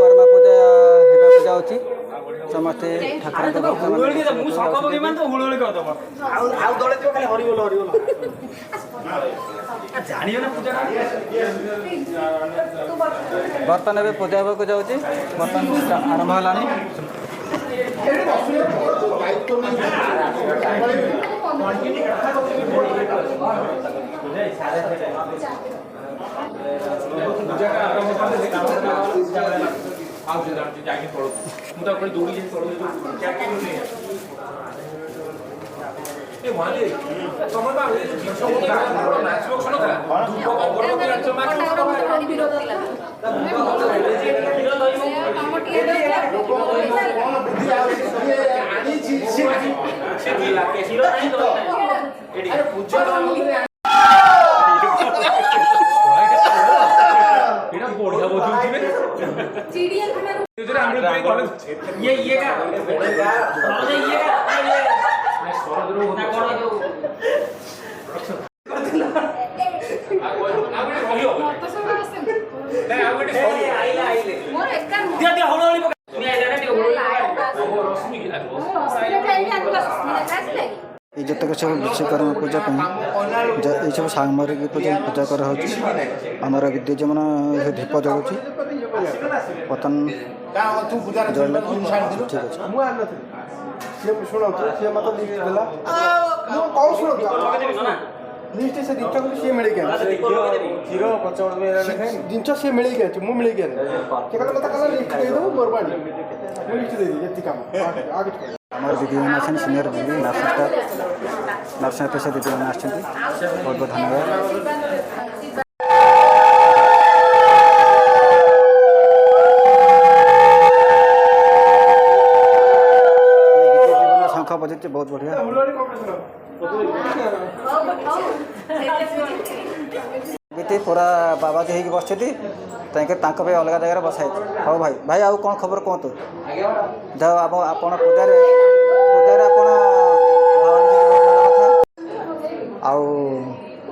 विश्वकर्मा पूजा होगा जाऊँगी समस्ते ठाकुर बर्तन ए पूजा होगा जाऊँगी बर्तन आरंभ है जतक सब विश्वकर्मा पूजा ये सब सामरिक पूजा पूजा करामर विद्युत जमना दीप जलुची बर्तन ठीक अच्छे लिस्ट से दिनटा को सी मिल गया खीर जिनस सी मिल गया मु मिल गया के कहला मत कहला लिस्ट दे दो मोर बाड़ी मु लिस्ट दे दी एति काम आगे हमार वीडियो में आछन सीनियर वीडियो नर्सिंग पेशा वीडियो में आछन बहुत बहुत धन्यवाद शंख बजे बहुत बढ़िया पूरा बाबाजी हो बस अलग जगह बसाई हाँ भाई भाई आउ कौन खबर कहतु जाओ आप पूजार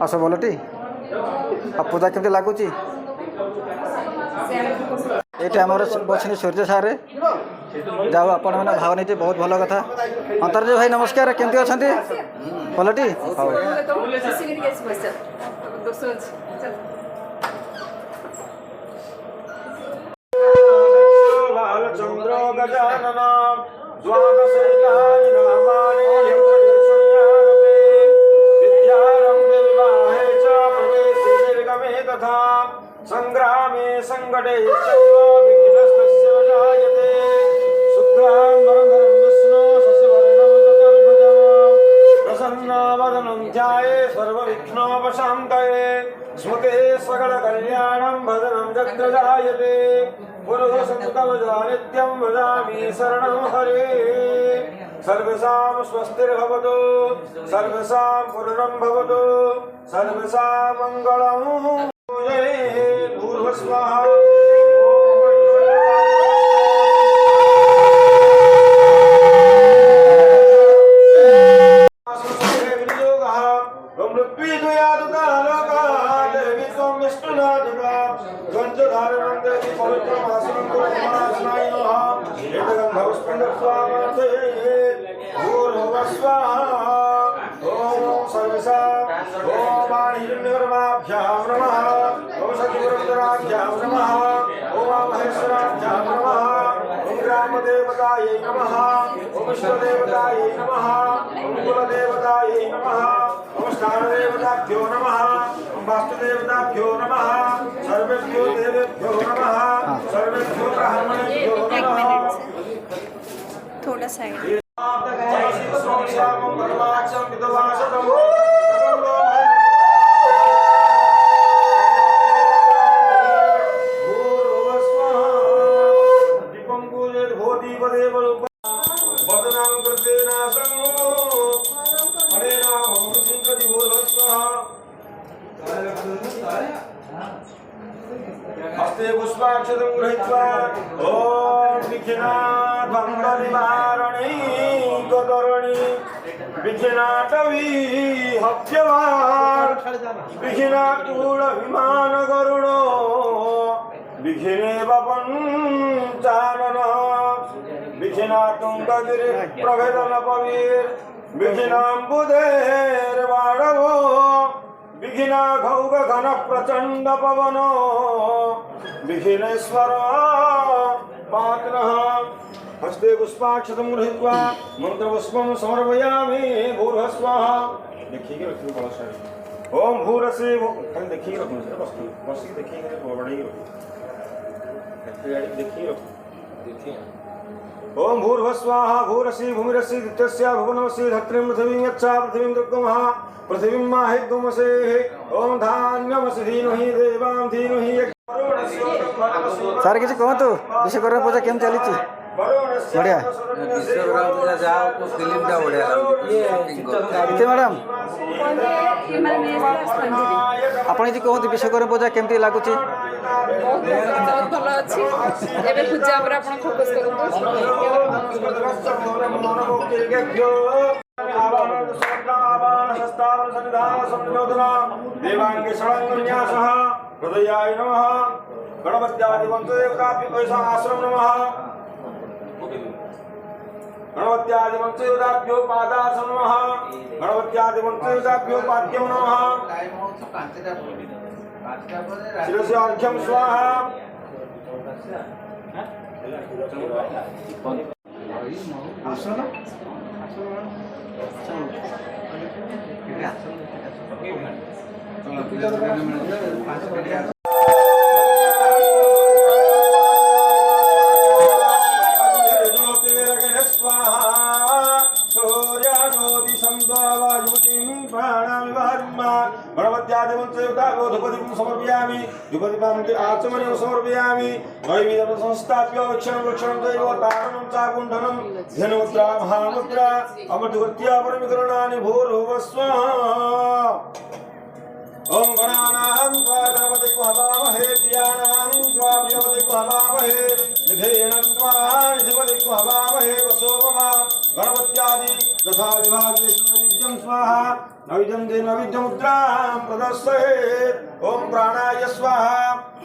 आप सब भलटी आ पूजा केमती लगुच ये आम बस सूर्य सारे जाओ आपण मैंने भाव नहीं बहुत भल कथा अंतर्ज भाई नमस्कार केमती अच्छा भलटी चंद्र गजानन तथा संग्रामे संकटे विघ्नस्तस्य जायते शुक्लांबरधरं विष्णु शशिवर्णं चतुर्भुजं प्रसन्नवदनं ध्याये सर्वविघ्नोपशान्तये स्मृते सकलकल्याणं भजनं यत्र जायते पुरुषसंस्तवनित्यं वदामि शरणं हरे सर्वेषां स्वस्तिर्भवतु सर्वेषां पूर्णं भवतु सर्वेषां मङ्गलं स्वाहा देवतायै नमः ओम विश्वदेवतायै नमः ओम कुलदेवतायै नमः ओम स्थानदेवताभ्यो नमः ओम वास्तुदेवताभ्यो नमः सर्वेभ्यो देवेभ्यो नमः सर्वेभ्यो ब्राह्मणेभ्यो नमः थोड़ा साइड हस्ते पुष्पाक्षतं गृहीत्वा ॐ विघ्नाद्वन्द्वनिवारणे गतरणी विघ्नाटवी हव्यवान् विघ्नातूलविमानगरुडो विघिनेव पंचानन विघिनातुंगगिरि प्रभेदन पवीर विघिनाम्बुधेर्वाणवो विघिना घौग घन प्रचंड पवनो विघिनेश्वर पात्रः हस्ते पुष्पाक्षतं गृहीत्वा मंत्रपुष्पं समर्पयामि भूर्भुवः देखिए रखिए बड़ा सारी ओम भूरसे खाली देखिए रखो वस्तु वस्तु देखिए बड़ी रखो देखिए रखो देखिए ओम भूर्भुवः भूरसि भूमिरसि दित्यस्य भुवनमसि धत्रिं पृथिवीं यच्चा पृथिवीं दुर्गमः पृथिवीं माहिद्युमसे ओम धान्यमसि धीनुहि देवां धीनुहि सार किसी कहतु विश्वकर्मा पूजा केम चली बढ़िया विश्वकर्मा पूजा जाओ को फिल्म टा बढ़िया इते मैडम आपण जी कहतु विश्वकर्मा पूजा केमती लागुची बहुत भल अच्छी एबे पूजा पर आपण फोकस देवांगे षडंगन्यासः हृदयाय नमः गणपत्यादिमन्त्रदेवताभ्यो आश्रम नमः गणपत्यादिमन्त्रदेवताभ्यो पादासन नमः गणपत्यादिमन्त्रदेवताभ्यो पाद्यं नमः शिरसि अर्घ्यं स्वाहा धूपदीपं समर्पयामि धूपदीपान्ते आचमनीयं समर्पयामि नैवेद्यं संस्थाप्य वक्षणं दैवतारणं चाकुण्डनं धनुमुद्रा महामुद्रा अमृतवत्या परमिकरणानि भूर्भुवस्वः ओम गणानां त्वा गणपतिं हवामहे प्रियाणां त्वा प्रियपतिं हवामहे निधेयनं त्वा निधिपतिं हवामहे वसोममा गणपत्यादि तथा विभागेषु स्वाहा नैवेद्यं दे नैवेद्यमुद्रां प्रदर्शयेत् ओम प्राणाय स्वाहा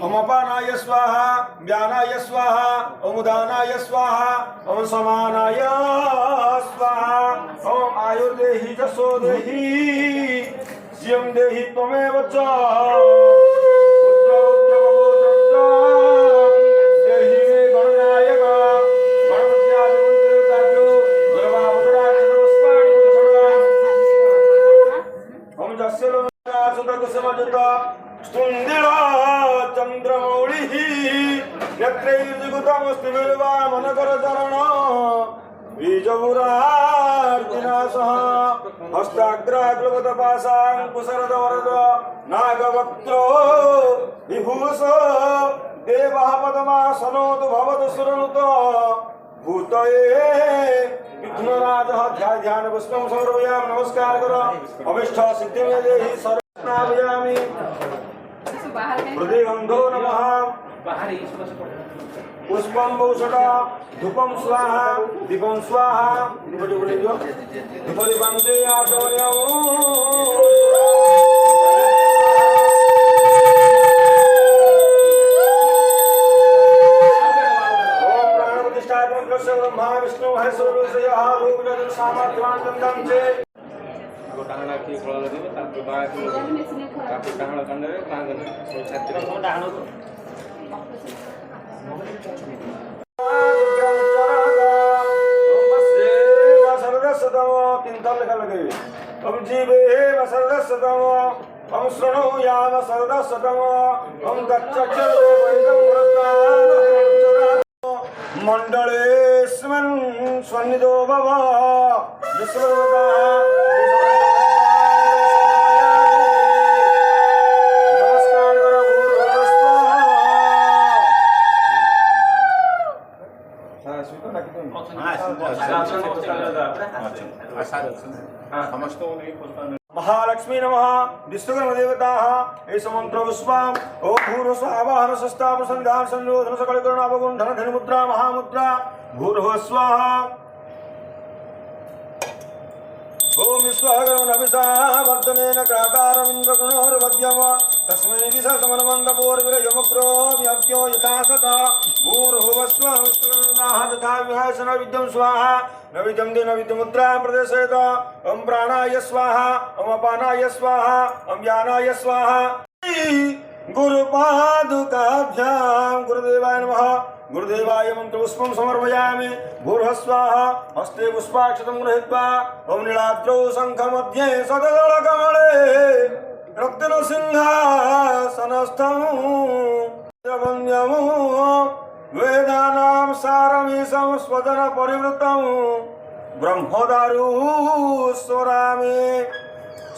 ओम अपानाय स्वाहा व्यानाय स्वाहा ओम उदानाय स्वाहा ओम समानाय स्वाहा ओम आयुर्देहि जसो देहि श्रियं देहि त्वमेव च देहि मे गणनायक गणपत्यादिमन्त्रदेवताभ्यो गर्भावतराक्षपुष्पाणि ओम जस्य लोकसुतकुसुमयुत स्तुन्दिला चन्द्रमौळिः यत्रैर्जुगुतमस्ति बिल्वामनकरचरण बीजपुरार्तिनाशः हस्ताग्राग्लगतपाशाङ्कुशरदवरद नागवक्त्रो विभूष देवः पदमासनोतु भवतु सुरनुत भूतये विघ्नराजः ध्यानपुष्पं समर्पयामि नमस्कार करो अभिष्ट सिद्धिं देहि सर्वनामयामि हृदयगन्धो नमः पुष्पं भूषण धूपं स्वाहा दीपं स्वाहा धूपदीपं ते आचमनीयम् ओम प्राणप्रतिष्ठात्मकस्य ब्रह्मा विष्णु है सर्वस्य रूपजन सामर्थ्यवान् चे डाहना की फळ लगे ताप बाळा की ताप डाहना कंडे कांगने छात्र डाहना ओम जीवे वसरदसतम ओम शृणुयाम सरदसतम ओम दक्षक्षरो वैदं व्रतात् मंडलेस्मिन् स्वनिधो भव विश्वदेवता महालक्ष्मी नमः विश्वकर्म देवताः एष मंत्र पुष्पम् ओम भूर्भुवः आवाहन संस्थापन संधान संयोजन सकलकरण अवगुण्ठन धनुमुद्रा महामुद्रा भूर्भुवः स्वाहा ओम विश्वकर्म नभिषा वर्धनेन क्राकारमिन्द्रगुणोर्वद्यम् तस्मै विसर्तमनमन्दपूर्विरयमुग्रो व्याप्यो यथा सता भूर्भुवस्वः तथा विहाय न विद्यं स्वाहा न विद्यं दे न विद्यमुद्रा प्रदेशेत ॐ प्राणाय स्वाहा ॐ अपानाय स्वाहा ॐ व्यानाय स्वाहा गुरुपादुकाभ्यां गुरुदेवाय नमः गुरुदेवाय मंत्रपुष्पं समर्पयामि भूर्भुवस्वाहा हस्ते पुष्पाक्षतं गृहीत्वा ॐ नीलाद्रौ शङ्खमध्ये सददलकमले रत्नसिंहासनस्थं वन्द्यं वेदानां सारमीशं स्वदन परिवृतं ब्रह्मदारु स्वरामि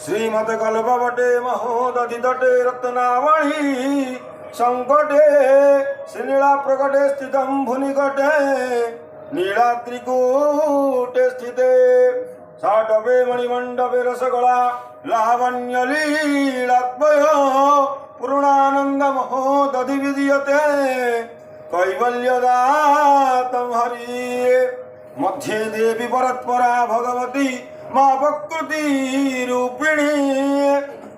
श्रीमद्कल्पवटे महोदधितटे रत्नावळी संकटे श्रीनीला प्रकटे स्थितं भुनिकटे नीलाद्रिकूटे स्थिते साटवे मणिमण्डपे रसगोला लावण्यलीलात्मय पूर्णानंद महोदधि विधीयते कैवल्यदातं हरि मध्ये देवी परत्परा भगवती मां प्रकृति रूपिणी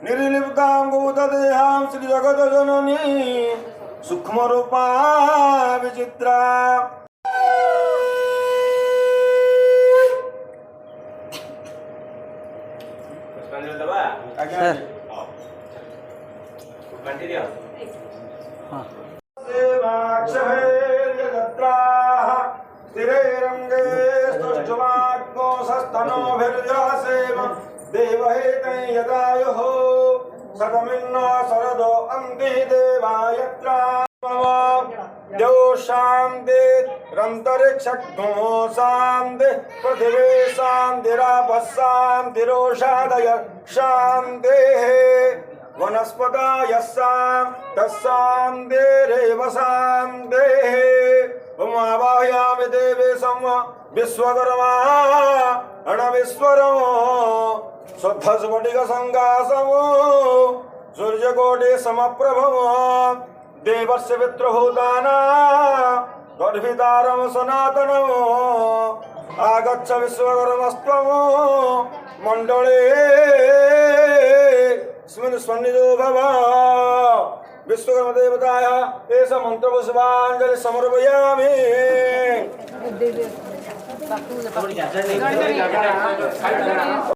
निर्लिप्तां भूतदेहां श्री जगज्जननी सूक्ष्म रूपा विचित्रा सर हाँ स्थिरैरङ्गे स्तुष्टुवाग्नो सस्तनोभिर्यासेम देवहेतै यदायुः सतमिन्नो शरदो अन्ति देवायत्रा द्यौ शान्ति रन्तरिक्षग्नो शान्ति पृथिवी शान्तिरापः शान्तिरोषादय शान्तिः वनस्पतयः शान्तिरेव शान्तिः ॐ आवाहयामि देवेशं विश्वकर्मा अणविश्वरम् शुद्धस्फटिकसङ्काशम् सूर्यकोटि समप्रभम् देवस्य पितृभूताना गर्भितारं सनातनम् आगच्छ विश्वकर्मस्त्वम् मण्डले स्मन्निधो भव विश्वकर्म देवताय एष मन्त्रपुष्पाञ्जलि समर्पयामि